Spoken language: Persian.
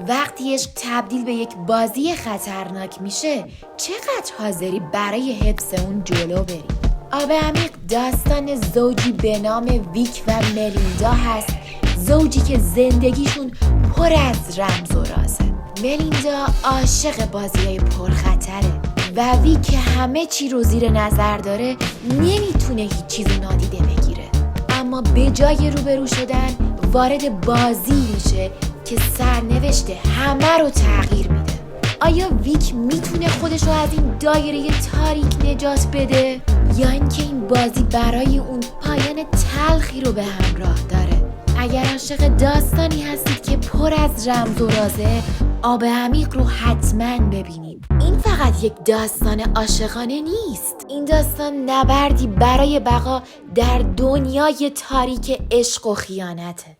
وقتی عشق تبدیل به یک بازی خطرناک میشه چقدر حاضری برای حفظ اون جلو بری؟ آب عمیق داستان زوجی به نام ویک و ملیندا هست، زوجی که زندگیشون پر از رمز و رازه. ملیندا عاشق بازیای پرخطره و ویک که همه چی رو زیر نظر داره نمیتونه هیچ چیزی نادیده بگیره، اما به جای روبرو شدن وارد بازی میشه که سرنوشت همه رو تغییر میده. آیا ویک میتونه خودش رو از این دایره تاریک نجات بده یا اینکه این بازی برای اون پایان تلخی رو به همراه داره؟ اگر عاشق داستانی هستید که پر از رمز و رازه، آب عمیق رو حتما ببینید. این فقط یک داستان عاشقانه نیست، این داستان نبردی برای بقا در دنیای تاریک عشق و خیانته.